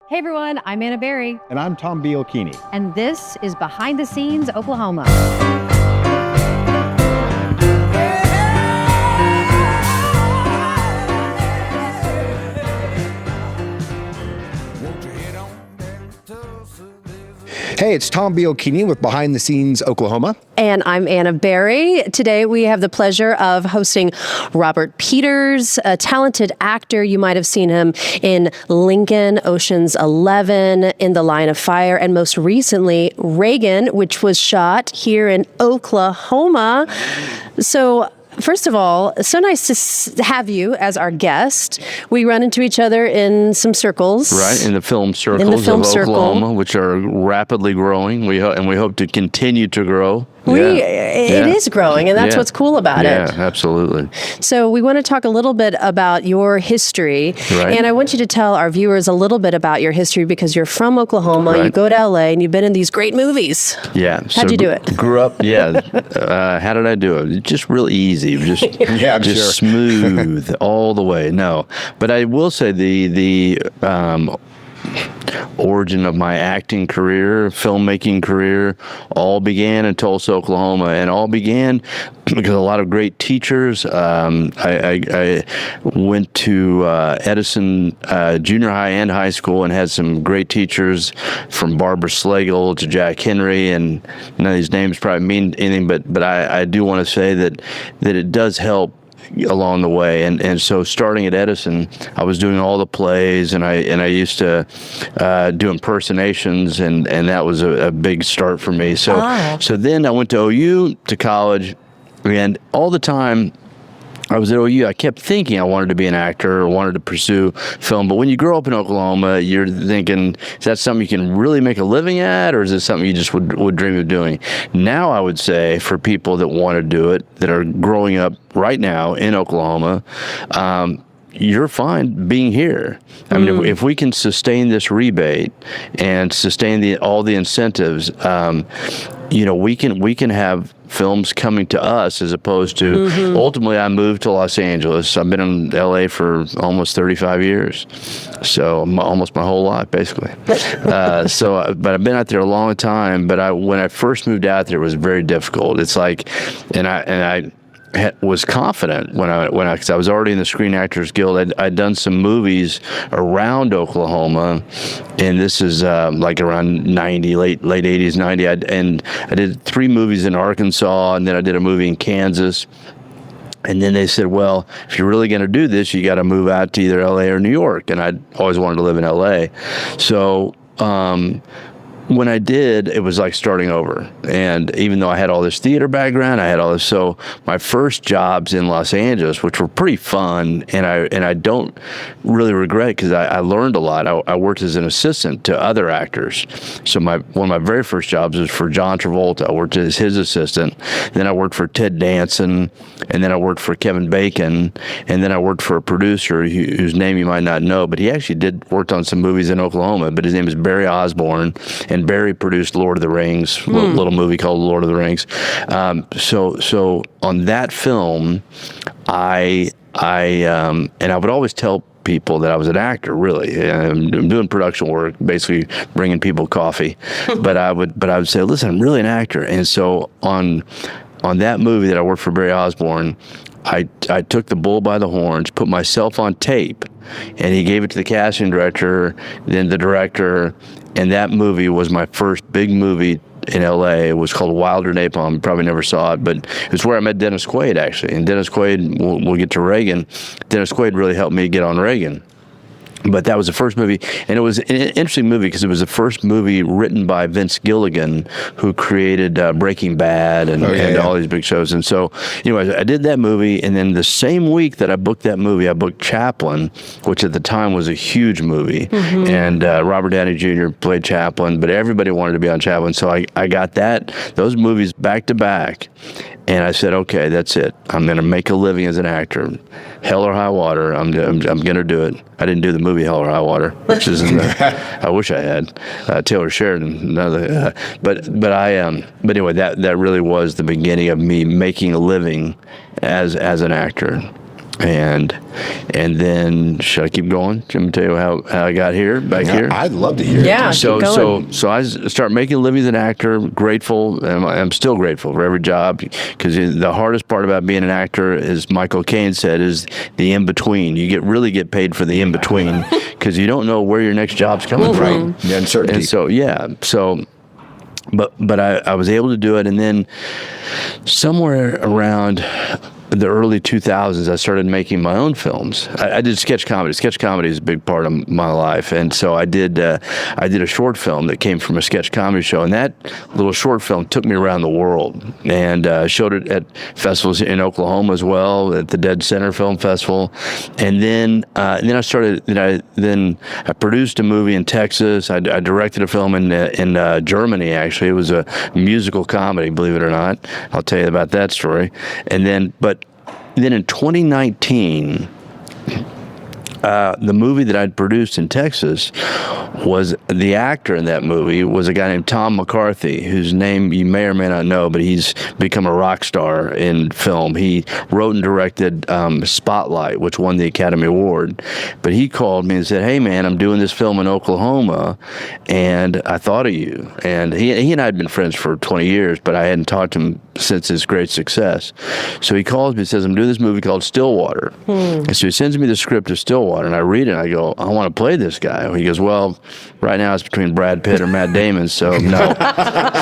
Hey everyone, I'm Anna Berry. And I'm Tom Bielchini. And this is Behind the Scenes, Oklahoma. Hey, it's Tom Bielchini with Behind the Scenes, Oklahoma. And I'm Anna Berry. Today we have the pleasure of hosting Robert Peters, a talented actor. You might have seen him in Lincoln, Ocean's 11, In the Line of Fire, and most recently Reagan, which was shot here in Oklahoma. So first of all, so nice to have you as our guest. We run into each other in some circles. Right, in the film circles of Oklahoma, which are rapidly growing. We hope to continue to grow. It is growing, and that's what's cool about it. Yeah, absolutely. So we want to talk a little bit about your history, and I want you to tell our viewers a little bit about your history because you're from Oklahoma, you go to LA, and you've been in these great movies. Yeah. How'd you do it? Grew up, how did I do it? Just real easy, just smooth all the way. No, but I will say the origin of my acting career, filmmaking career, all began in Tulsa, Oklahoma, and all began because a lot of great teachers. I went to Edison junior high and high school and had some great teachers from Barbara Slagle to Jack Henry, and none of these names probably mean anything, but I do want to say that it does help along the way, and so starting at Edison, I was doing all the plays, and I used to do impersonations, and that was a big start for me. So then I went to OU to college, and all the time I was at OU, I kept thinking I wanted to be an actor or wanted to pursue film. But when you grow up in Oklahoma, you're thinking, is that something you can really make a living at, or is it something you just would dream of doing? Now I would say for people that want to do it, that are growing up right now in Oklahoma, you're fine being here. I mean, if we can sustain this rebate and sustain all the incentives, we can have films coming to us as opposed to ultimately I moved to Los Angeles. I've been in LA for almost 35 years, so almost my whole life basically. But I've been out there a long time. But when I first moved out there, it was very difficult. It's like, and I was confident because I was already in the Screen Actors Guild. I'd done some movies around Oklahoma, and this is like around 90, late 80s, 90. And I did 3 movies in Arkansas, and then I did a movie in Kansas. And then they said, well, if you're really going to do this, you got to move out to either LA or New York. And I'd always wanted to live in LA. So when I did, it was like starting over. And even though I had all this theater background, I had all this. So my first jobs in Los Angeles, which were pretty fun, and I don't really regret because I learned a lot. I worked as an assistant to other actors. So one of my very first jobs was for John Travolta. I worked as his assistant. Then I worked for Ted Danson, and then I worked for Kevin Bacon, and then I worked for a producer whose name you might not know, but he actually worked on some movies in Oklahoma. But his name is Barry Osborne. And Barry produced Lord of the Rings, little movie called Lord of the Rings. So on that film, and I would always tell people that I was an actor, really. I'm doing production work, basically bringing people coffee. but I would say, listen, I'm really an actor. And so on that movie that I worked for Barry Osborne, I took the bull by the horns, put myself on tape, and he gave it to the casting director, then the director, and that movie was my first big movie in LA. It was called Wilder Napalm. You probably never saw it, but it was where I met Dennis Quaid, actually. And Dennis Quaid, we'll get to Reagan. Dennis Quaid really helped me get on Reagan. But that was the first movie, and it was an interesting movie because it was the first movie written by Vince Gilligan, who created Breaking Bad and all these big shows. And so, I did that movie, and then the same week that I booked that movie, I booked Chaplin, which at the time was a huge movie. And Robert Downey Jr. played Chaplin, but everybody wanted to be on Chaplin. So I got those movies back to back. And I said, okay, that's it. I'm going to make a living as an actor. Hell or high water, I'm going to do it. I didn't do the movie Hell or High Water, which is I wish I had. Taylor Sheridan, but anyway, that really was the beginning of me making a living as an actor. And then should I keep going? Let me tell you how I got here, here. I'd love to hear Yeah. it. So keep going. so I start making a living as an actor. Grateful, and I'm still grateful for every job, because the hardest part about being an actor, as Michael Caine said, is the in between. You really get paid for the in between, because you don't know where your next job's coming from. The uncertainty. And so but I was able to do it, and then somewhere around the early 2000s, I started making my own films. I did sketch comedy. Sketch comedy is a big part of my life, and so I did a short film that came from a sketch comedy show, and that little short film took me around the world, and showed it at festivals in Oklahoma as well, at the Dead Center Film Festival, and then I started. Then I produced a movie in Texas. I directed a film in Germany. Actually, it was a musical comedy, believe it or not. I'll tell you about that story, and then Then in 2019, the movie that I'd produced in Texas, was the actor in that movie was a guy named Tom McCarthy, whose name you may or may not know, but he's become a rock star in film. He wrote and directed Spotlight, which won the Academy Award. But he called me and said, "Hey man, I'm doing this film in Oklahoma, and I thought of you." And he and I had been friends for 20 years, but I hadn't talked to him since his great success. So he calls me and says, "I'm doing this movie called Stillwater." And so he sends me the script of Stillwater, and I read it, and I go, "I want to play this guy." He goes, "Well, right now it's between Brad Pitt or Matt Damon, so no."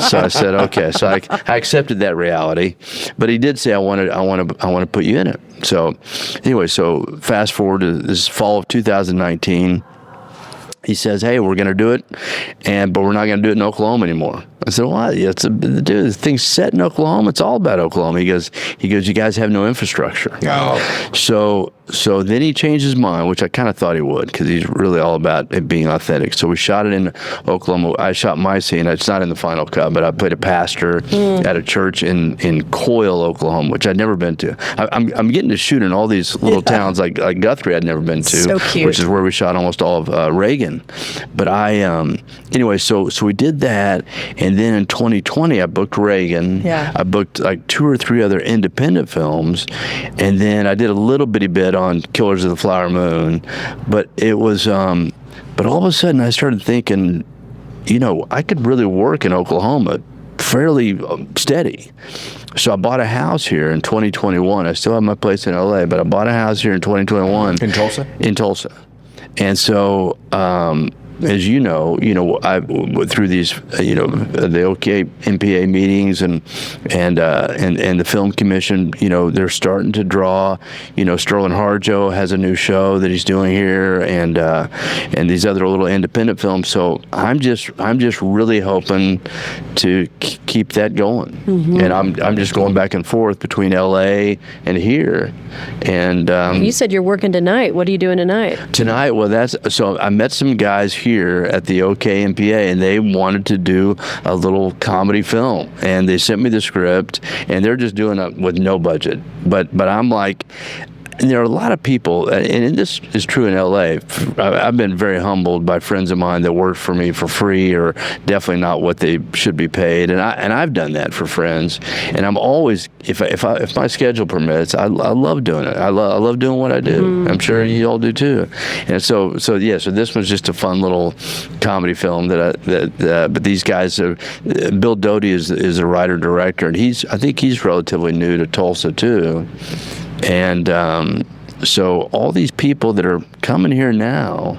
So I said, "Okay." So I accepted that reality, but he did say, "I want to put you in it." So anyway, so fast forward to this fall of 2019. He says, "Hey, we're going to do it, but we're not going to do it in Oklahoma anymore." I said, "Why? Dude, the thing's set in Oklahoma. It's all about Oklahoma." He goes, "You guys have no infrastructure." Oh. So then he changed his mind, which I kind of thought he would, because he's really all about it being authentic. So we shot it in Oklahoma. I shot my scene. It's not in the final cut, but I played a pastor at a church in Coyle, Oklahoma, which I'd never been to. I'm getting to shoot in all these little towns like Guthrie I'd never been to, so cute. Which is where we shot almost all of Reagan. But anyway, so we did that, and then in 2020 I booked Reagan. Yeah. I booked like 2 or 3 other independent films, and then I did a little bitty bit on Killers of the Flower Moon. But it was, but all of a sudden I started thinking, I could really work in Oklahoma fairly steady. So I bought a house here in 2021. I still have my place in LA, but I bought a house here in 2021. In Tulsa? In Tulsa. And so, as you know, I through these, the OK MPA meetings and the Film Commission, they're starting to draw. Sterling Harjo has a new show that he's doing here, and these other little independent films. So I'm just really hoping to keep that going, and I'm just going back and forth between LA and here. And you said you're working tonight. What are you doing tonight? Tonight, well, so I met some guys here at the OK MPA, and they wanted to do a little comedy film, and they sent me the script, and they're just doing it with no budget. But I'm like, and there are a lot of people, and this is true in LA. I've been very humbled by friends of mine that work for me for free, or definitely not what they should be paid. And I've done that for friends. And I'm always, if my schedule permits, I love doing it. I love doing what I do. I'm sure you all do too. And so this was just a fun little comedy film but these guys are, Bill Doty is a writer director, and I think he's relatively new to Tulsa too. And so all these people that are coming here now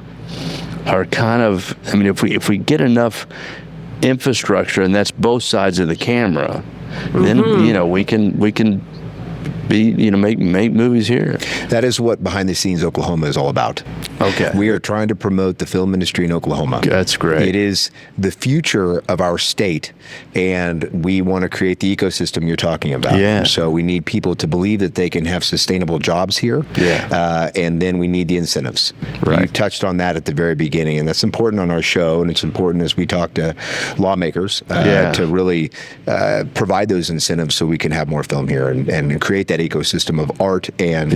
are kind of, if we get enough infrastructure, and that's both sides of the camera, then we can be make movies here. That is what Behind the Scenes Oklahoma is all about. Okay. We are trying to promote the film industry in Oklahoma. That's great. It is the future of our state, and we want to create the ecosystem you're talking about. Yeah. So we need people to believe that they can have sustainable jobs here. Yeah. And then we need the incentives. Right. You touched on that at the very beginning, and that's important on our show, and it's important as we talk to lawmakers to really provide those incentives so we can have more film here and create that ecosystem of art and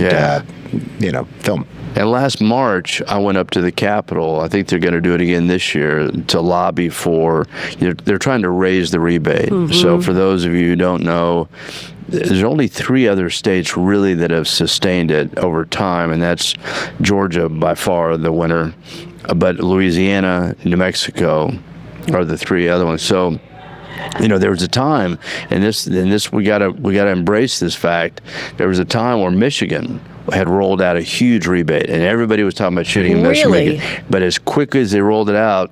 film. And last March, I went up to the Capitol. I think they're going to do it again this year to lobby for, they're trying to raise the rebate. So for those of you who don't know, there's only 3 other states really that have sustained it over time, and that's Georgia by far the winner, but Louisiana, New Mexico are the 3 other ones. So, there was a time, and this we gotta embrace this fact. There was a time where Michigan had rolled out a huge rebate, and everybody was talking about shooting in Michigan. But as quickly as they rolled it out,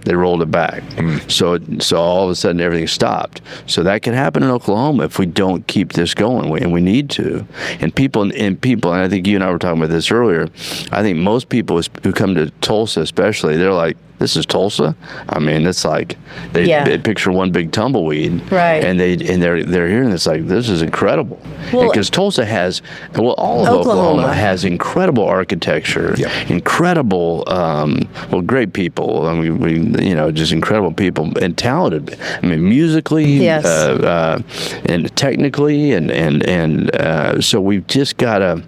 they rolled it back. So all of a sudden everything stopped. So that can happen in Oklahoma if we don't keep this going, and we need to. And people, and I think you and I were talking about this earlier. I think most people who come to Tulsa, especially, they're like, "This is Tulsa." I mean, it's like they picture one big tumbleweed, right? And they're here, and it's like, this is incredible. Because Tulsa has, all of Oklahoma has incredible architecture, incredible, great people. I mean, we just incredible people and talented. I mean, musically, and technically, and so we've just gotta.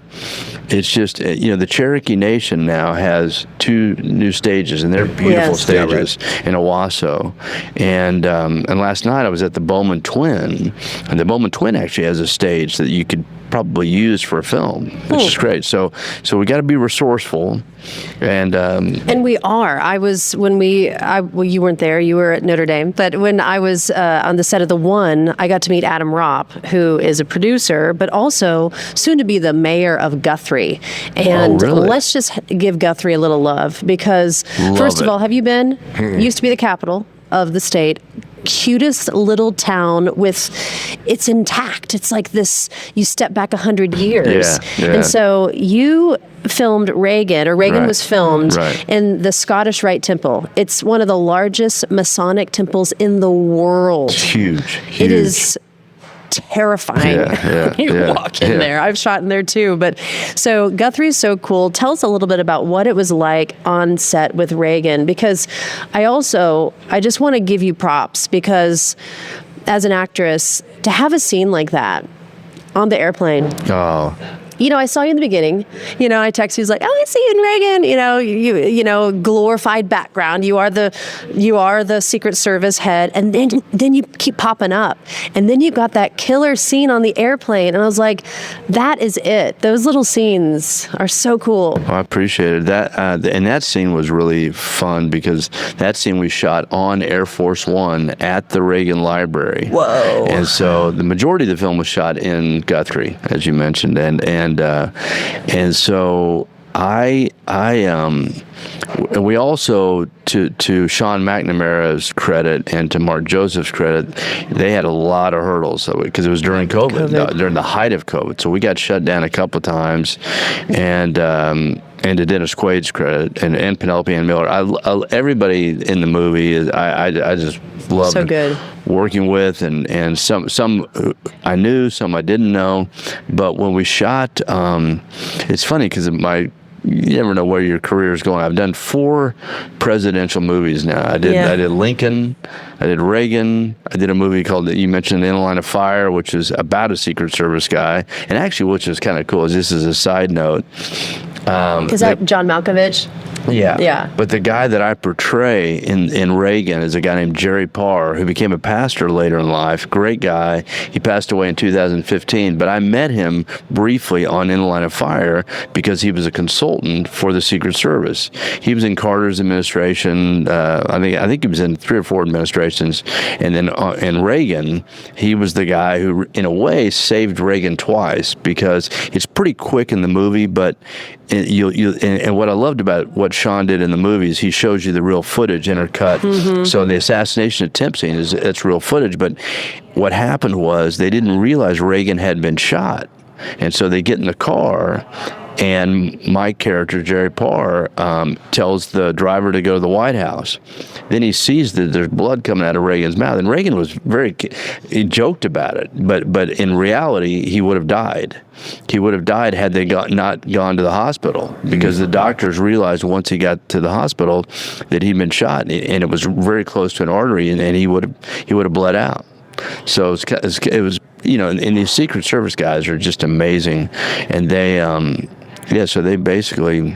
It's just the Cherokee Nation now has 2 new stages, and they're beautiful stages in Owasso. And last night I was at the Bowman Twin, and the Bowman Twin actually has a stage that you could probably use for a film, which is great. So we got to be resourceful, and we are. You weren't there. You were at Notre Dame. But when I was on the set of The One, I got to meet Adam Ropp, who is a producer, but also soon to be the mayor of Guthrie. And let's just give Guthrie a little love, because first of all, have you been? Used to be the capital of the state. Cutest little town it's intact. It's like this, you step back 100 years. And so you filmed Reagan, or Reagan was filmed in the Scottish Rite Temple. It's one of the largest Masonic temples in the world. It's huge. It is terrifying. You walk in there. I've shot in there too. But so Guthrie is so cool. Tell us a little bit about what it was like on set with Reagan, because I just want to give you props, because as an actress, to have a scene like that on the airplane. I saw you in the beginning. I text you, like, "Oh, I see you in Reagan." Glorified background. You are the Secret Service head, and then you keep popping up, and then you got that killer scene on the airplane, and I was like, "That is it." Those little scenes are so cool. I appreciated that, and that scene was really fun, because that scene we shot on Air Force One at the Reagan Library. Whoa! And so the majority of the film was shot in Guthrie, as you mentioned, and so we also, to Sean McNamara's credit and to Mark Joseph's credit, they had a lot of hurdles, because it was during COVID, during the height of COVID. So we got shut down a couple of times, and to Dennis Quaid's credit, and Penelope Ann Miller, everybody in the movie, I just loved so good working with, and some I knew, some I didn't know. But when we shot, it's funny, because you never know where your career is going. I've done 4 presidential movies now. I did Lincoln, I did Reagan, I did a movie called, you mentioned, In the Line of Fire, which is about a Secret Service guy, and actually, which is kind of cool, is this is a side note. Is that John Malkovich? Yeah. But the guy that I portray in Reagan is a guy named Jerry Parr, who became a pastor later in life. Great guy. He passed away in 2015, but I met him briefly on In the Line of Fire because he was a consultant for the Secret Service. He was in Carter's administration. I think he was in 3 or 4 administrations. And then in Reagan, he was the guy who, in a way, saved Reagan twice, because it's pretty quick in the movie, but and what I loved about what Sean did in the movies, he shows you the real footage intercut. So the assassination attempt scene it's real footage, but what happened was they didn't realize Reagan had been shot, and so they get in the car, and my character, Jerry Parr, tells the driver to go to the White House. Then he sees that there's blood coming out of Reagan's mouth, and Reagan was he joked about it, but in reality, he would have died. He would have died had they not gone to the hospital, because the doctors realized once he got to the hospital that he'd been shot, and it was very close to an artery, and he would have bled out. So it was, and these Secret Service guys are just amazing, and they, so they basically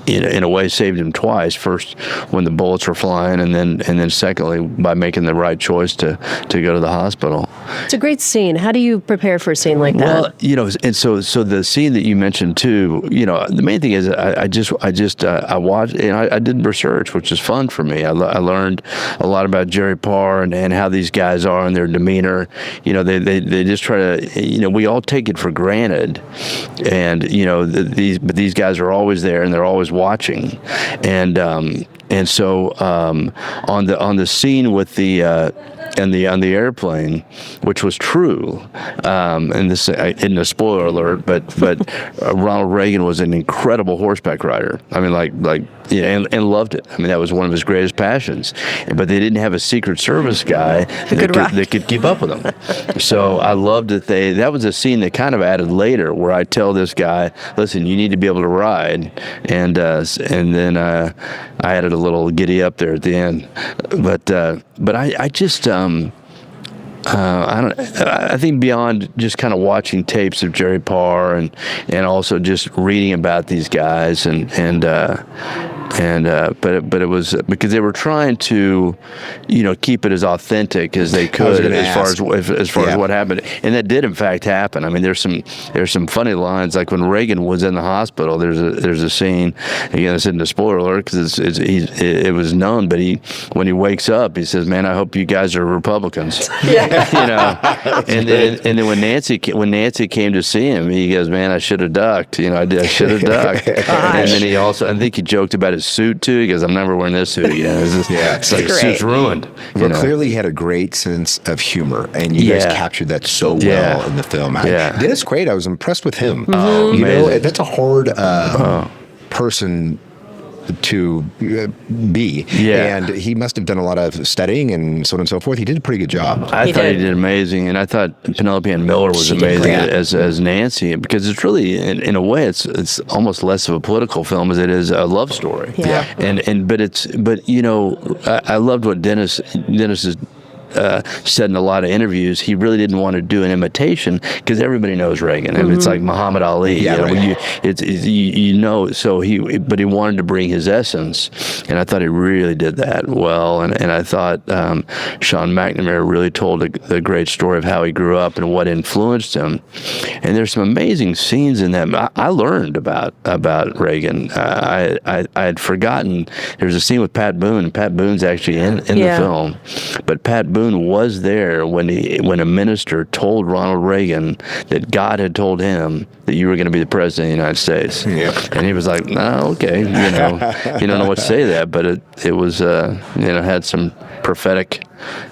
in a way saved him twice. First, when the bullets were flying, and then secondly by making the right choice to go to the hospital. It's a great scene. How do you prepare for a scene like that? Well, and so the scene that you mentioned too, the main thing is I watched and I did research, which is fun for me. I learned a lot about Jerry Parr and how these guys are and their demeanor. They just try to, we all take it for granted, and but these guys are always there and they're always watching, and so on the scene with the on the airplane, which was true, and this isn't a spoiler alert, but Ronald Reagan was an incredible horseback rider. I mean, and loved it. I mean, that was one of his greatest passions. But they didn't have a Secret Service guy that could keep up with him. So I loved that that was a scene that kind of added later, where I tell this guy, listen, you need to be able to ride, and then I added a little giddy up there at the end. But I just I think beyond just kind of watching tapes of Jerry Parr and also just reading about these guys but it was because they were trying to, keep it as authentic as they could as far as what happened, and that did in fact happen. I mean, there's some funny lines, like when Reagan was in the hospital. There's a scene, again, this isn't a spoiler alert because it was known, but when he wakes up, he says, "Man, I hope you guys are Republicans." And then when Nancy came to see him, he goes, "Man, I should have ducked. I should have ducked." And then I think he joked about his suit too. He goes, "I'm never wearing this suit again." It's like his suit's ruined. Well, clearly he had a great sense of humor, and you guys captured that so well in the film. Dennis Quaid, I was impressed with him. Oh, amazing. That's a hard person to be, and he must have done a lot of studying and so on and so forth. He did a pretty good job. I thought he did amazing, and I thought Penelope Ann Miller was amazing as Nancy, because it's really, in a way, it's almost less of a political film as it is a love story. I loved what Dennis's said in a lot of interviews. He really didn't want to do an imitation because everybody knows Reagan. I mean, it's like Muhammad Ali. So he wanted to bring his essence, and I thought he really did that well. And I thought Sean McNamara really told the great story of how he grew up and what influenced him. And there's some amazing scenes in that. I learned about Reagan. I had forgotten. There's a scene with Pat Boone, and Pat Boone's actually in the film, but Pat Boone was there when a minister told Ronald Reagan that God had told him that you were going to be the president of the United States. And he was like, "No, okay, you don't know what to say to that," but it was had some prophetic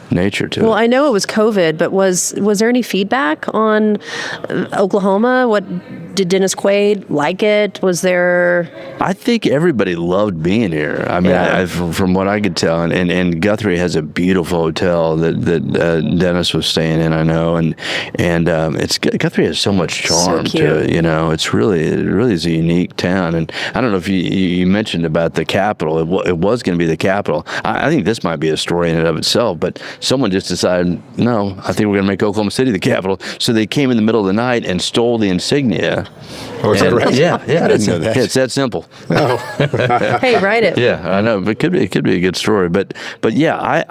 nature to it. Well, I know it was COVID, but was there any feedback on Oklahoma? What did Dennis Quaid like it? Was there? I think everybody loved being here. I mean, from what I could tell, and Guthrie has a beautiful hotel that Dennis was staying in. I know, and Guthrie has so much charm to it. It really is a unique town. And I don't know if you mentioned about the capital. It was going to be the capital. I think this might be a story in and of itself, but someone just decided, no, I think we're going to make Oklahoma City the capital. So they came in the middle of the night and stole the insignia. Oh, is that right? Yeah. I didn't know that. It's that simple. Oh. Hey, write it. Yeah, I know. But it could be a good story. But yeah,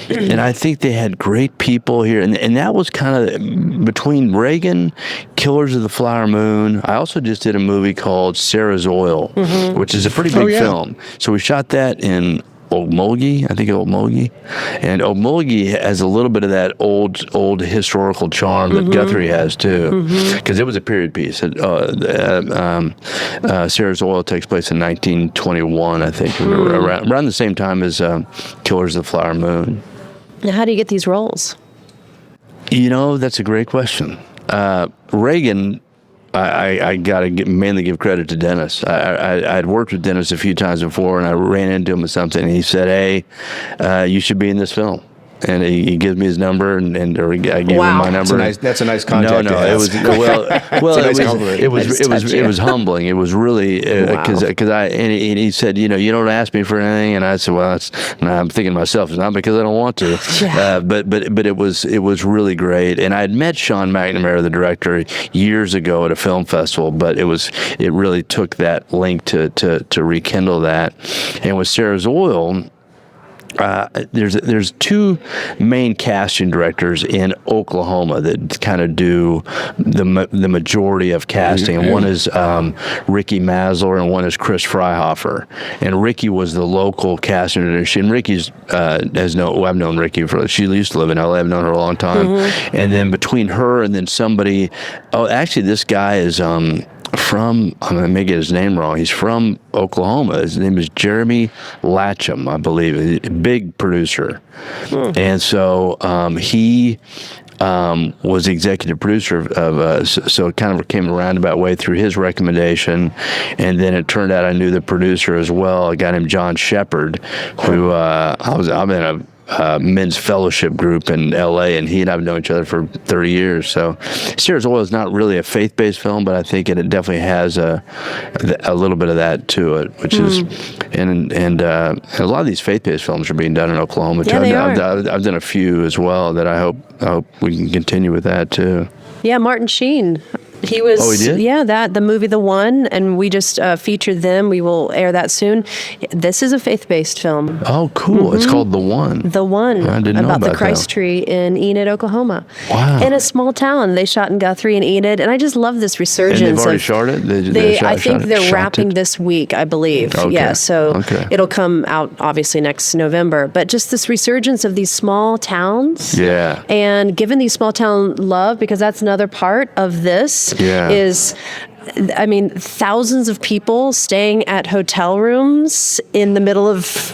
and I think they had great people here, and that was kind of between Reagan, Killers of the Flower Moon. I also just did a movie called Sarah's Oil, which is a pretty big film. So we shot that in Okmulgee, and Okmulgee has a little bit of that old historical charm that Guthrie has too, because it was a period piece. Sarah's Oil takes place in 1921, I think, around the same time as Killers of the Flower Moon. Now, how do you get these roles? That's a great question. Reagan, I got to mainly give credit to Dennis. I'd worked with Dennis a few times before, and I ran into him with something, and he said, "Hey, you should be in this film." and he gives me his number, or I gave him my number. That's a nice contact. No, it was it was humbling. It was really because he said, you don't ask me for anything, and I said, well, I'm thinking to myself, it's not because I don't want to, but it was really great. And I had met Sean McNamara, the director, years ago at a film festival, but it really took that link to rekindle that. And with Sarah's Oil, there's two main casting directors in Oklahoma that kind of do the majority of casting. And one is Ricky Masler, and one is Chris Freihofer. And Ricky was the local casting director. And Ricky's I've known Ricky she used to live in LA. I've known her a long time. And then between her and then somebody, actually this guy is I'm going to get his name wrong. He's from Oklahoma. His name is Jeremy Latcham, I believe. He's a big producer. And so he was the executive producer of, so it kind of came a roundabout way through his recommendation. And then it turned out I knew the producer as well, a guy named John Shepard, who I'm in a men's fellowship group in LA, and he and I have known each other for 30 years. So Sarah's Oil is not really a faith-based film, but I think it definitely has a little bit of that to it, which is, and a lot of these faith-based films are being done in Oklahoma too. I've done a few as well that I hope we can continue with that too. Yeah, Martin Sheen. He was, he did? Yeah, the movie The One, and we just featured them. We will air that soon. This is a faith-based film. Oh, cool. It's called The One. The One. I didn't know about the Christ tree in Enid, Oklahoma. Wow. In a small town. They shot in Guthrie and Enid, and I just love this resurgence. And they've already shot it? I think they're wrapping this week, I believe. Okay. Yeah, so it'll come out obviously next November. But just this resurgence of these small towns. Yeah. And given these small town love, because that's another part of this, is, I mean, thousands of people staying at hotel rooms in the middle of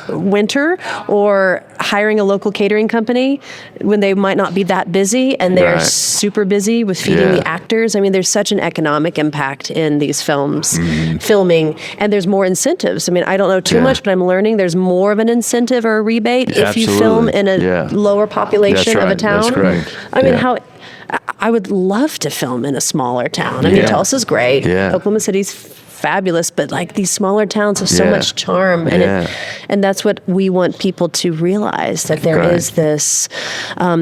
winter, or hiring a local catering company when they might not be that busy, and they're super busy with feeding the actors. I mean, there's such an economic impact in these films, filming, and there's more incentives. I mean, I don't know too much, but I'm learning there's more of an incentive or a rebate if you film in a lower population of a town. That's correct. I mean, I would love to film in a smaller town. I mean, Tulsa's great. Oklahoma City's fabulous, but like these smaller towns have so much charm, and and that's what we want people to realize, that there is this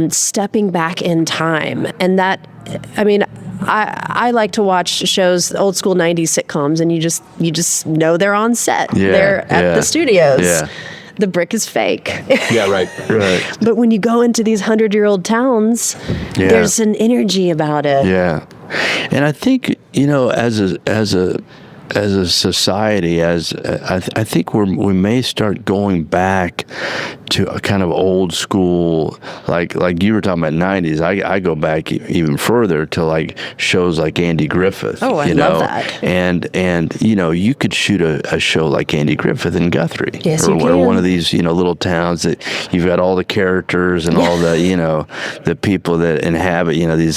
stepping back in time, and that, I mean, I like to watch shows, old school 90s sitcoms, and you just know they're on set. They're at the studios. The brick is fake. Right. But when you go into these 100-year-old towns, there's an energy about it. Yeah. And I think, as a society, I think we may start going back to a kind of old school, like you were talking about 90s. I go back even further to like shows like Andy Griffith. Oh, I love that. And you could shoot a show like Andy Griffith in Guthrie, or one of these little towns that you've got all the characters and all the the people that inhabit these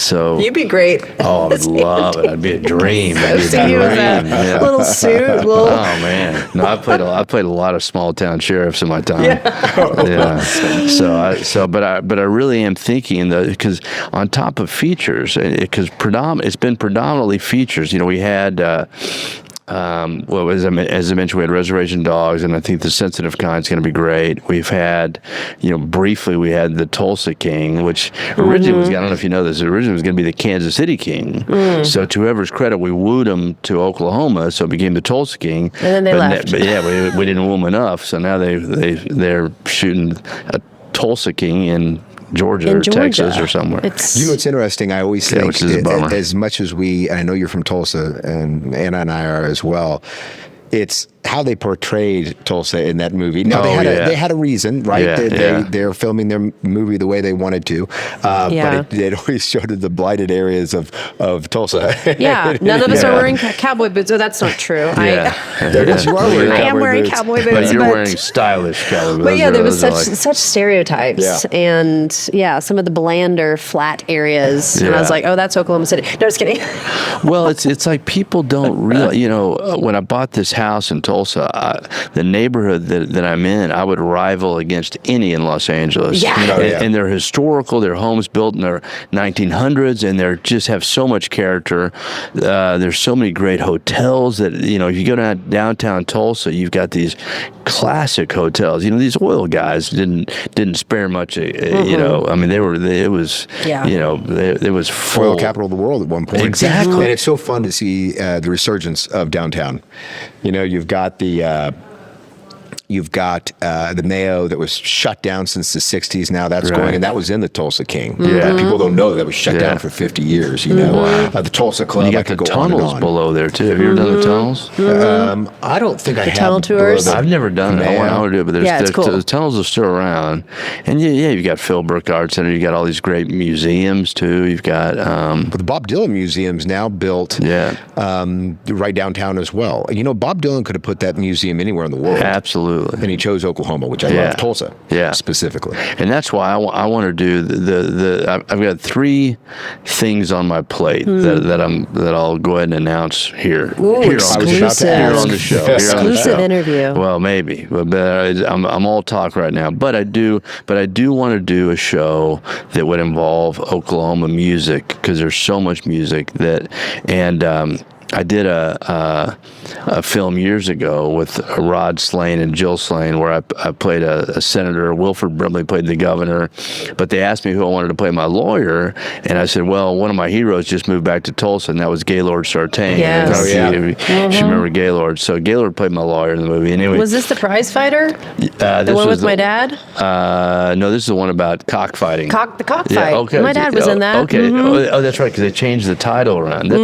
so you'd be great. Oh, I would love it. It'd be a dream. Little suit. Oh man, no, I played a lot of small town sheriffs in my time. But I really am thinking that, because on top of features, because it's been predominantly features. We had. As I mentioned, we had Reservation Dogs, and I think The Sensitive Kind is going to be great. We've had, briefly, we had The Tulsa King, which originally was, I don't know if you know this, originally was going to be The Kansas City King. So to whoever's credit, we wooed him to Oklahoma, so it became The Tulsa King. And then they left. But we didn't woo him enough, so now they're shooting a Tulsa King in Georgia or Texas or somewhere. It's interesting. I always think, which is a bummer. As much as I know you're from Tulsa, and Anna and I are as well, it's how they portrayed Tulsa in that movie. Now, they had a reason, right? They're filming their movie the way they wanted to, but it always showed the blighted areas of Tulsa. None of us are wearing cowboy boots. Oh, that's not true. I am wearing cowboy boots. But you're wearing stylish cowboy boots. But there was such stereotypes, and some of the blander, flat areas. And I was like, oh, that's Oklahoma City. No, just kidding. Well, it's like people don't realize, when I bought this house in Tulsa. The neighborhood that I'm in, I would rival against any in Los Angeles. Yeah. Oh, yeah. And they're historical. They're homes built in the 1900s, and they just have so much character. There's so many great hotels that, if you go downtown Tulsa, you've got these classic hotels. These oil guys didn't spare much. I mean, it was full. Oil capital of the world at one point. Exactly. And it's so fun to see the resurgence of downtown. You've got the Mayo that was shut down since the 60s. Now that's going, and that was in the Tulsa King. Yeah. People don't know that was shut down for 50 years. The Tulsa Club. You got the tunnels below there too. Have you ever done the tunnels? I don't think I have. tunnel tours? I've never done it. I want to do it, but it's cool. the tunnels are still around. And you've got Philbrook Art Center. You got all these great museums too. You've got but the Bob Dylan Museum's now built right downtown as well. Bob Dylan could have put that museum anywhere in the world. Absolutely. And he chose Oklahoma, which I love, Tulsa specifically. And that's why I want to do I've got 3 things on my plate that I'll go ahead and announce here. Ooh, here exclusive. Here on the show. Exclusive interview. Well, maybe, but I'm all talk right now. But I do want to do a show that would involve Oklahoma music, because there's so much music I did a film years ago with Rod Slane and Jill Slane, where I played a senator. Wilford Brimley played the governor, but they asked me who I wanted to play my lawyer, and I said, well, one of my heroes just moved back to Tulsa, and that was Gaylord Sartain. Yes. Oh, yeah. She remember Gaylord. So Gaylord played my lawyer in the movie. Anyway, Was this the prize fighter? The one with my dad? No, this is the one about cockfighting. The cockfight. Yeah, okay. My dad was in that. Okay. Mm-hmm. Oh, that's right, because they changed the title around. That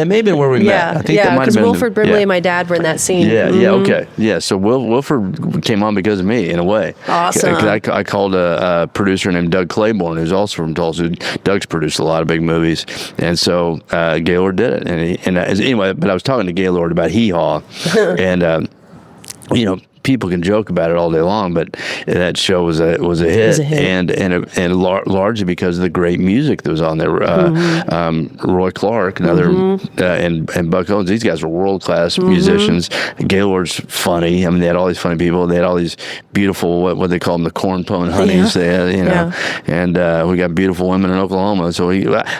may have been where we met. I think that might have because been Wilford Brimley and my dad were in that scene. Okay. Yeah, so Wilford came on because of me, in a way. Awesome. I called a producer named Doug Claiborne, who's also from Tulsa. Doug's produced a lot of big movies. And so Gaylord did it. Anyway, but I was talking to Gaylord about Hee Haw. And, people can joke about it all day long, but that show was a hit. It was a hit. And largely because of the great music that was on there. Roy Clark, and Buck Owens, these guys were world-class musicians. Gaylord's funny. I mean, they had all these funny people. They had all these beautiful, what they call them, the corn pone honeys. They had, and we got beautiful women in Oklahoma. So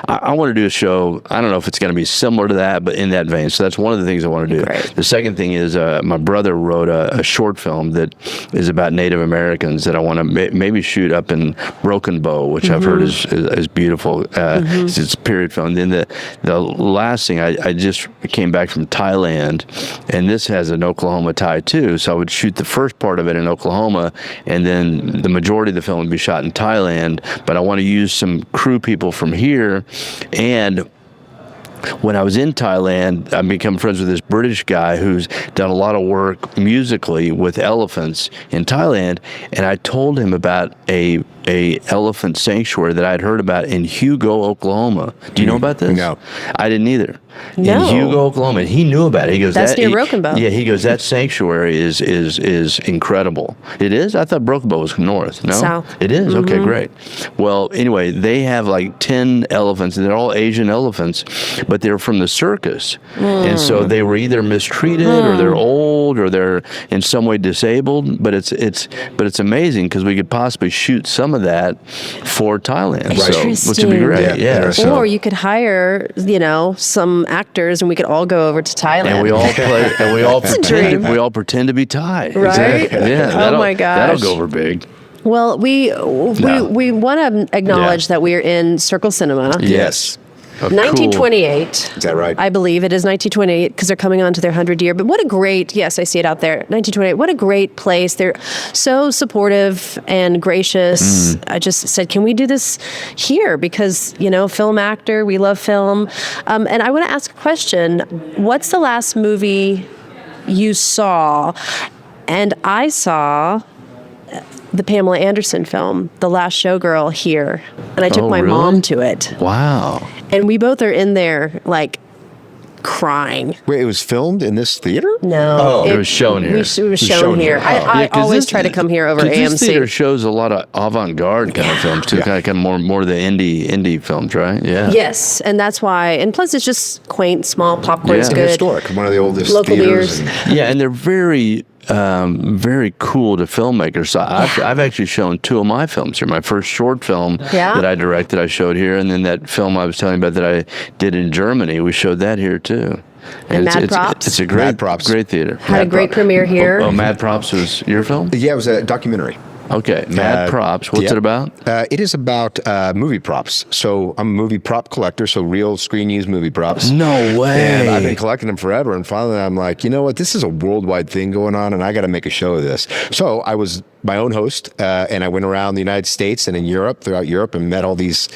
I want to do a show. I don't know if it's going to be similar to that, but in that vein. So that's one of the things I want to do. Great. The second thing is my brother wrote a short film that is about Native Americans that I want to maybe shoot up in Broken Bow, which I've heard is beautiful. It's a period film. And then the last thing, I just came back from Thailand, and this has an Oklahoma tie too. So I would shoot the first part of it in Oklahoma, and then the majority of the film would be shot in Thailand. But I want to use some crew people from here. And when I was in Thailand, I become friends with this British guy who's done a lot of work musically with elephants in Thailand, and I told him about a elephant sanctuary that I'd heard about in Hugo, Oklahoma. Do you know about this? No. I didn't either. No. In Hugo, Oklahoma, and he knew about it. He goes, That's near Broken Bow. Yeah, he goes, that sanctuary is incredible. It is? I thought Broken Bow was north. No? South. It is? Okay, great. Well, anyway, they have like 10 elephants, and they're all Asian elephants, but they're from the circus. And so they were either mistreated or they're old or they're in some way disabled, but it's amazing because we could possibly shoot some of that for Thailand. So, which would be great. Yeah. Or you could hire, some actors, and we could all go over to Thailand. And we all play, and we all dream. pretend to be Thai. Right? Exactly. Yeah. Oh my gosh. That'll go over big. Well, we want to acknowledge that we're in Circle Cinema. Yes. 1928. Is that right? I believe it is 1928 because they're coming on to their 100th year. But what a great, yes, I see it out there, 1928. What a great place. They're so supportive and gracious. I just said, can we do this here? Because, film actor, we love film. And I want to ask a question. What's the last movie you saw? And I saw the Pamela Anderson film, The Last Showgirl, here. And I took my really? mom to it. Wow. And we both are in there, like, crying. Wait, it was filmed in this theater? No. It was shown here. It was shown here. I 'cause always this- try to come here over 'cause This theater AMC. shows a lot of avant-garde kind of films too, kind of more the indie films, right? Yeah. Yes, and that's why. And plus, it's just quaint, small, popcorn's Yeah. good. Historic. One of the oldest Local theaters. beers. Yeah, and they're very cool to filmmakers. So I've actually shown 2 of my films here. My first short film that I directed, I showed here, and then that film I was telling you about that I did in Germany, we showed that here too. And Mad it's, Props? It's a Mad Props. great theater. Had a Mad great Props. premiere here. Oh, Mad Props was your film? Yeah, it was a documentary. Okay, Mad Props. What's Yep. it about? It is about movie props. So I'm a movie prop collector, so real screen used movie props. No way. And I've been collecting them forever. And finally, I'm like, you know what? This is a worldwide thing going on, and I got to make a show of this. So I was my own host, and I went around the United States and in Europe, throughout Europe, and met all these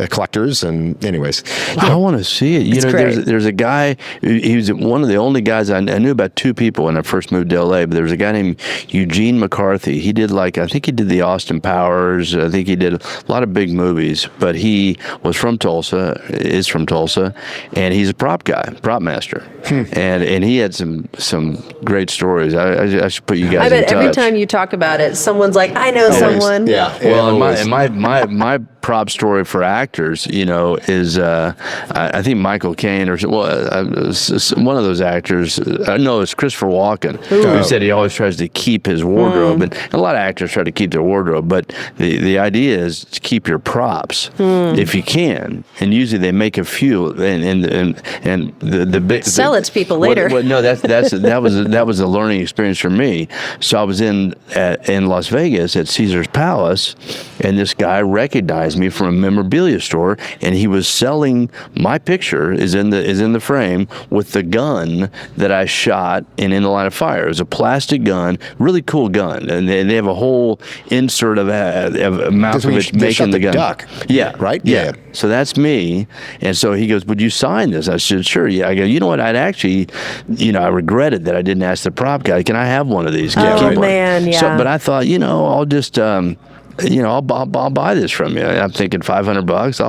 collectors. And anyways, I want to see it. You It's know, great. there's a guy. He was one of the only guys I knew about 2 people when I first moved to LA. But there was a guy named Eugene McCarthy. He did I think he did the Austin Powers. I think he did a lot of big movies. But he was from Tulsa, is from Tulsa, and he's a prop guy, prop master. And he had some great stories. I should put you guys I in bet touch. every time you talk about it, someone's like, I know someone. Yeah. Well, always. and my prop story for actors, is I think Michael Caine or one of those actors. No, it's Christopher Walken, who said he always tries to keep his wardrobe, and a lot of actors try to keep their wardrobe. But the idea is to keep your props if you can, and usually they make a few, and the big Sell it to people later. Well, no, that was a learning experience for me. So I was in Las Vegas at Caesar's Palace, and this guy recognized me from a memorabilia store, and he was selling my picture is in the frame with the gun that I shot in the Line of Fire. It was a plastic gun, really cool gun, and they have a whole insert of Malkovich they shot making the gun. duck. Yeah, Right? Yeah. Yeah. So that's me, and so he goes, "Would you sign this?" I said, "Sure." Yeah. I go, "You know what? I'd actually, I regretted that I didn't ask the prop guy. Can I have one of these?" Oh, Keep one." man, yeah. So, but I thought, I'll just. I'll buy this from you. I'm thinking $500.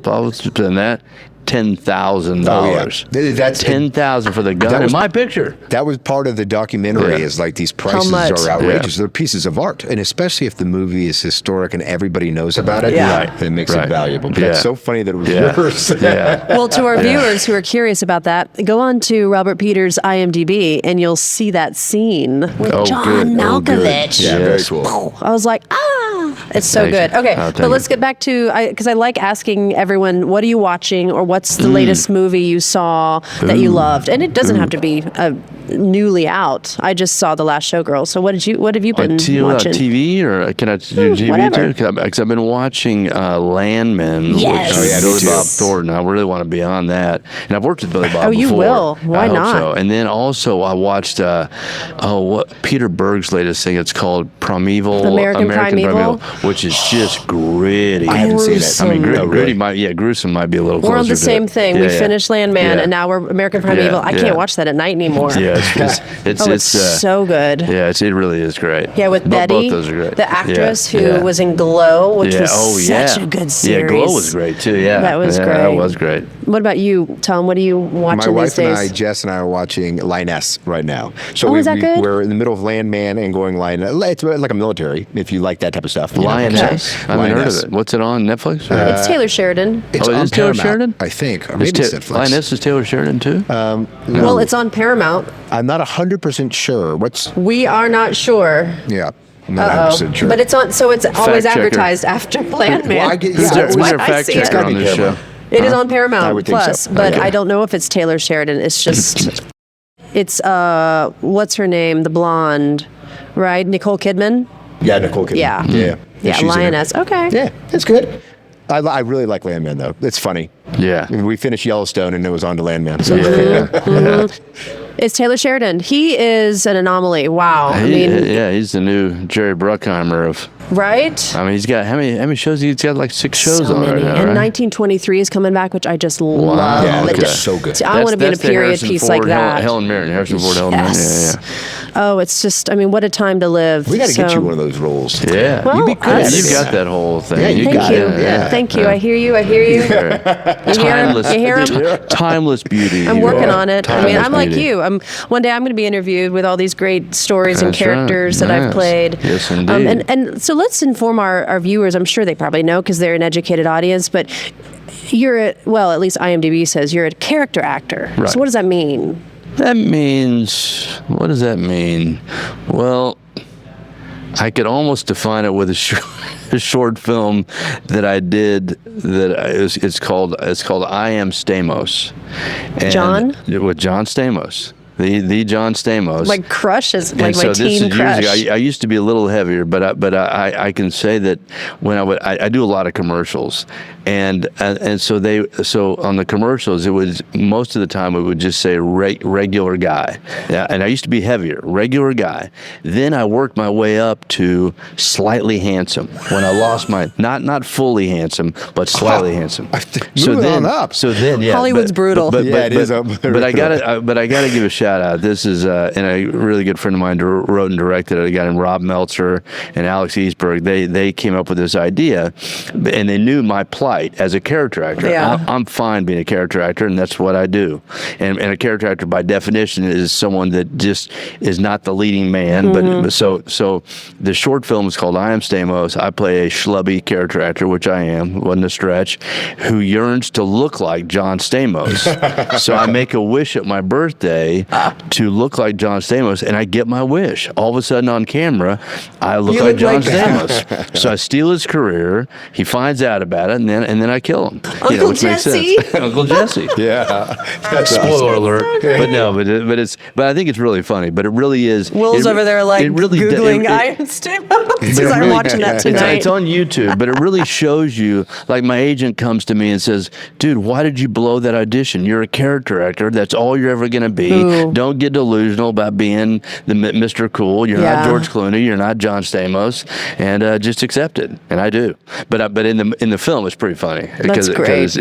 I'll spend that. $10,000. That's $10,000 for the gun that in was- my picture. That was part of the documentary. Yeah. Is like these prices much? are outrageous. Yeah. They're pieces of art, and especially if the movie is historic and everybody knows about it, Yeah. Right. it makes Right. it valuable. But Yeah. it's so funny that it was Yeah. yours. Yeah. Well, to our viewers who are curious about that, go on to Robert Peters' IMDb and you'll see that scene with Oh, John good. Oh, good. Malkovich. Yeah, very Yes. cool. I was like, it's so Thank good. you. Okay, Oh, thank but let's you. get back to, because I like asking everyone, what are you watching, or what's the latest movie you saw that you loved? And it doesn't have to be newly out. I just saw The Last Showgirl. So what have you been watching? TV, or can I do TV whatever. too? Because I've been watching Landman, Yes. which Oh, yeah, Billy me too. Bob Thornton. I really want to be on that, and I've worked with Billy Bob. Oh, you before. will. Why I hope not? So. And then also I watched what Peter Berg's latest thing. It's called Primeval, American Primeval? which is just gritty. I haven't seen it. I mean, Gruesome. gritty gruesome might be a little. We're on closer the to same it. thing. Yeah, We yeah. finished Landman, Yeah. and now we're American Primeval. I yeah. can't watch that at night anymore. Yeah, it's so good. Yeah, it really is great. Yeah, with Betty, Both those are great. the actress Yeah, who yeah. was in Glow, which Yeah. was such a good series. Yeah, Glow was great too. Yeah, That was Yeah, great. That was great. What about you, Tom? What are you watching My these wife and days? Jess and I are watching Lioness right now. So Oh, is that good? we're in the middle of Landman and going Lioness. It's like a military, if you like that type of stuff. you know. Lioness. I haven't heard of Lioness. it. What's it on Netflix? It's Taylor Sheridan. It's Oh, it on is Taylor Paramount, Sheridan? I think. Or maybe it's Netflix. Lioness is Taylor Sheridan too. Well, it's on Paramount. I'm not 100% sure. We are not sure. Yeah. I'm not 100% sure. But it's on, so it's always checker. advertised after Landman. Well, I get- Who's yeah, there, that's who's why their I fact see it. checker on this show? Paramount. It is on I Paramount would think so. Plus, but Okay. I don't know if it's Taylor Sheridan. It's just, it's what's her name? The blonde, right? Nicole Kidman. Yeah, Nicole Kidman. Yeah. Yeah. Yeah, she's in it. Lioness. Okay. Yeah, it's good. I really like Landman, though. It's funny. Yeah. We finished Yellowstone, and it was on to Landman. So. Yeah. It's Taylor Sheridan. He is an anomaly. Wow. He's the new Jerry Bruckheimer of. Right? I mean, he's got how many shows? He's got like 6 shows So on many. right now, And right? 1923 is coming back, which I just love. Yeah, It okay. just- So good. I want to be in a That's the period Harrison piece Ford, like that. Helen Mirren, Harrison Ford, Helen Mirren. Yes. Yeah. Oh, it's just, I mean, what a time to live. We got to get So- you one of those roles. Yeah. Well, You'd be good at You've it. got that whole thing. Yeah, you Thank got you. it. Yeah. Thank you. I hear you. I hear you. Timeless, You hear him? timeless beauty. I'm you working are. on it. I mean, Timeless I'm like beauty. you. One day I'm going to be interviewed with all these great stories and That's right. characters that I've Yes. played. Yes, indeed. And so let's inform our viewers. I'm sure they probably know because they're an educated audience, but well, at least IMDb says you're a character actor. Right. So what does that mean? That means, what does that mean? Well, I could almost define it with a short film that I did. It's called I Am Stamos. And John? With John Stamos. The John Stamos. Like Crush is like And my so this teen is crush. years ago. I used to be a little heavier, but I can say that when I do a lot of commercials, and so on the commercials it was most of the time it would just say regular guy, yeah, and I used to be heavier, regular guy. Then I worked my way up to slightly handsome when I lost my not fully handsome but slightly handsome. Moving on up. So then yeah, Hollywood's brutal. Yeah, it is up there. But I gotta give a shout out. This is and a really good friend of mine wrote and directed it. A guy named Rob Meltzer and Alex Eastberg. They came up with this idea, and they knew my plight as a character actor. Yeah. I'm fine being a character actor, and that's what I do. And a character actor by definition is someone that just is not the leading man. But so the short film is called I Am Stamos. I play a schlubby character actor, which I am, wasn't a stretch, who yearns to look like John Stamos. So I make a wish at my birthday to look like John Stamos, and I get my wish. All of a sudden on camera, I look You like look John like Stamos. So I steal his career. He finds out about it, and then I kill him. Uncle Which makes Jesse. sense. Uncle Jesse. Yeah. That's Spoiler awesome. alert. But no, but I think it's really funny. But it really is. Will's over there like Googling it- I Am Stamos because I'm really- watching that tonight. It's on YouTube, but it really shows you. Like my agent comes to me and says, "Dude, why did you blow that audition? You're a character actor. That's all you're ever going to be. Ooh. Don't get delusional about being the Mr. Cool. You're Yeah. not George Clooney. You're not John Stamos, and just accept it." And I do. But in the film, it's pretty funny That's great.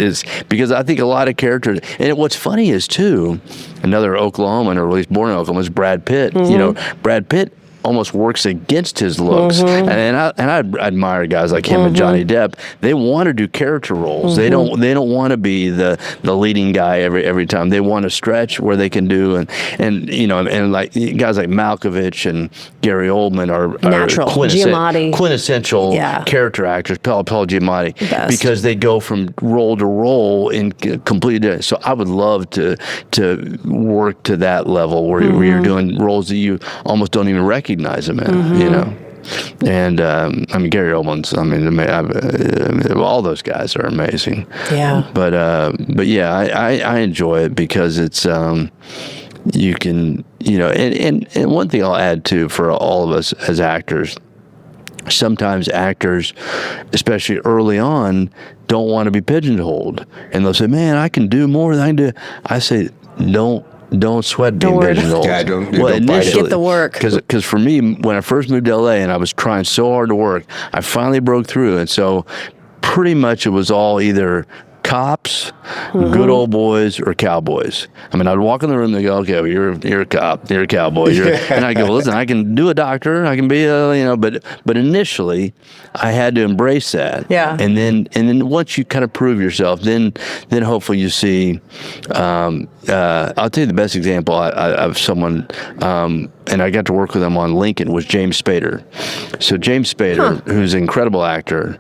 because I think a lot of characters. And what's funny is too, another Oklahoman, or at least born in Oklahoma, is Brad Pitt. Mm-hmm. You know, Brad Pitt almost works against his looks, Mm-hmm. and I admire guys like him and Johnny Depp. They want to do character roles. Mm-hmm. They don't want to be the leading guy every time. They want to stretch where they can do and you know, and like guys like Malkovich and Gary Oldman are Natural. Giamatti. quintessential Yeah. character actors. Paul Giamatti, Best. because they go from role to role in completely different. So I would love to work to that level where you're doing roles that you almost don't even recognize them in, you know. And I mean, Gary Oldman's. I mean, all those guys are amazing. Yeah. But yeah, I enjoy it because it's you can, you know, and one thing I'll add too for all of us as actors. Sometimes actors, especially early on, don't want to be pigeonholed, and they'll say, "Man, I can do more than I can do." I say, Don't sweat being worry. pigeonholed. Yeah, don't bite it. initially, Get the work. Because for me, when I first moved to LA and I was trying so hard to work, I finally broke through, and so pretty much it was all either cops, good old boys, or cowboys. I mean, I'd walk in the room and they go, "Okay, well, you're a cop, you're a cowboy," and I go, "Well, listen, I can do a doctor, I can be a, you know," but initially, I had to embrace that. Yeah. And then once you kind of prove yourself, then hopefully you see. I'll tell you the best example of someone, and I got to work with him on Lincoln, was James Spader. So James Spader, who's an incredible actor,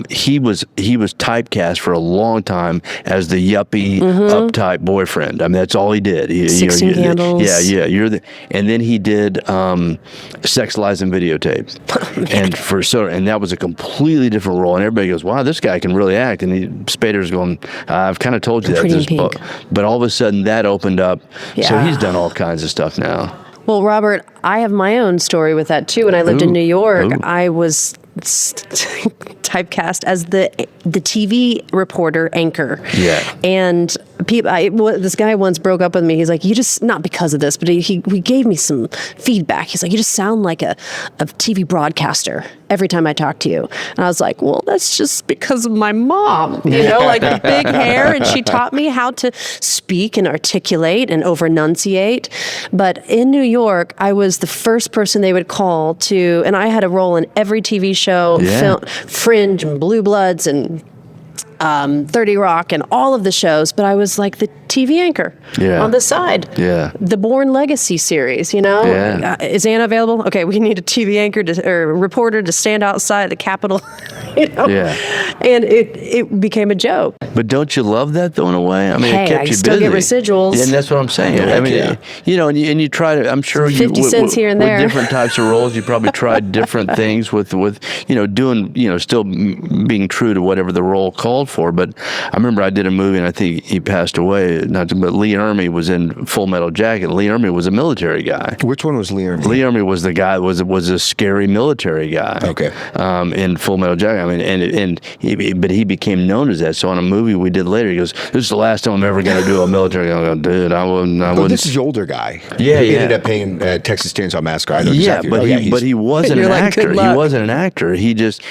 he was typecast for a long time as the yuppie, uptight boyfriend. I mean, that's all he did. 16 Candles. Yeah. And then he did Sex, Lies, and Videotape, and that was a completely different role. And everybody goes, "Wow, this guy can really act." And Spader's going, "I've kind of told you that." Pretty in Pink. But all of a sudden, that opened up. So Yeah. he's done all kinds of stuff now. Well, Robert, I have my own story with that too. When I lived in New York, Ooh. I was typecast as the TV reporter anchor. Yeah. And this guy once broke up with me. He's like, you just, not because of this, but he gave me some feedback. He's like, you just sound like a TV broadcaster every time I talk to you. And I was like, well, that's just because of my mom, like the big hair. And she taught me how to speak and articulate and over-enunciate. But in New York, I was the first person they would call to, and I had a role in every TV show, film, Fringe and Blue Bloods and 30 Rock and all of the shows, but I was like the TV anchor on the side. Yeah. The Bourne Legacy series, Yeah. Is Anna available? Okay, we need a TV anchor or reporter to stand outside the Capitol, Yeah. And it became a joke. But don't you love that though in a way? I mean, Hey, it kept I you still busy. get residuals. Yeah, and that's what I'm saying. I mean, and you try to. I'm sure 50 cents here and there. With different types of roles, you probably tried different things with doing still being true to whatever the role called for. But I remember I did a movie, and I think he passed away. But Lee Ermey was in Full Metal Jacket. Lee Ermey was a military guy. Which one was Lee Ermey? Lee Ermey was the guy was a scary military guy. Okay. In Full Metal Jacket. I mean, but he became known as that. So on a movie we did later, he goes, "This is the last time I'm ever going to do a military." I go, "Dude, I wouldn't." Well, this is the older guy. Yeah, He yeah. ended up paying Texas Chainsaw Massacre. I know Yeah, exactly. but he wasn't And an you're like, actor. "Good He luck." wasn't an actor. He just.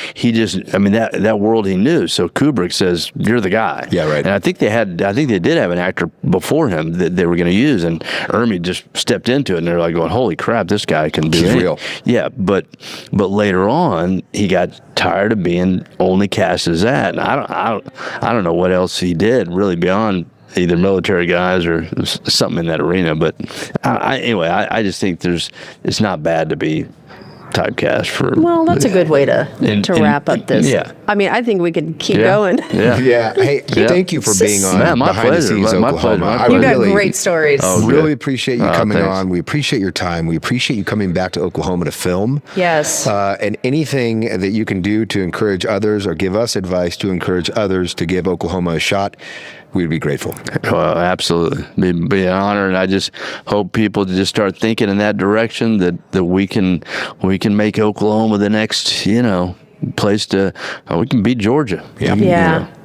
I mean, that world he knew. So Kubrick says, "You're the guy." Yeah, right. And I think they did have an actor before him that they were going to use, and Ermey just stepped into it, and they're like going, "Holy crap, this guy can do He's it." real. Yeah, but later on, he got tired of being only cast as that, and I don't know what else he did really beyond either military guys or something in that arena. But anyway, I just think it's not bad to be typecast for. Well, that's a good way to wrap up this. Yeah. I mean, I think we could keep going. Yeah. Yeah. Hey, thank you for being on Man, my Behind the pleasure. Scenes My Oklahoma. pleasure. I You got really, great stories. really appreciate you coming thanks. on. We appreciate your time. We appreciate you coming back to Oklahoma to film. Yes. And anything that you can do to encourage others or give us advice to encourage others to give Oklahoma a shot, we'd be grateful. Well, absolutely. Be an honor, and I just hope people just start thinking in that direction that we can make Oklahoma the next, place to we can beat Georgia. Yeah.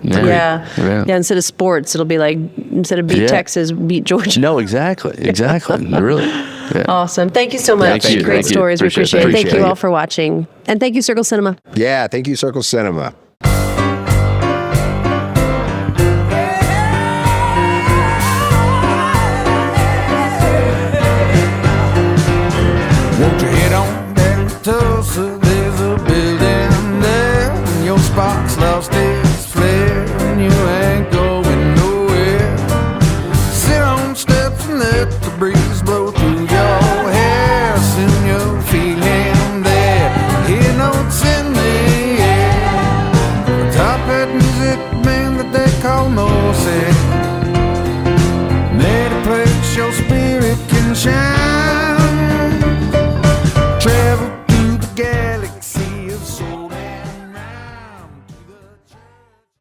Yeah. Instead of sports, it'll be like, instead of beat Texas, beat Georgia. No, exactly. Really. Yeah. Awesome. Thank you so much. Thank you. Great Thank you. stories. We Appreciate appreciate it. it. Thank you Appreciate all it. for watching. And thank you, Circle Cinema. Yeah, thank you, Circle Cinema.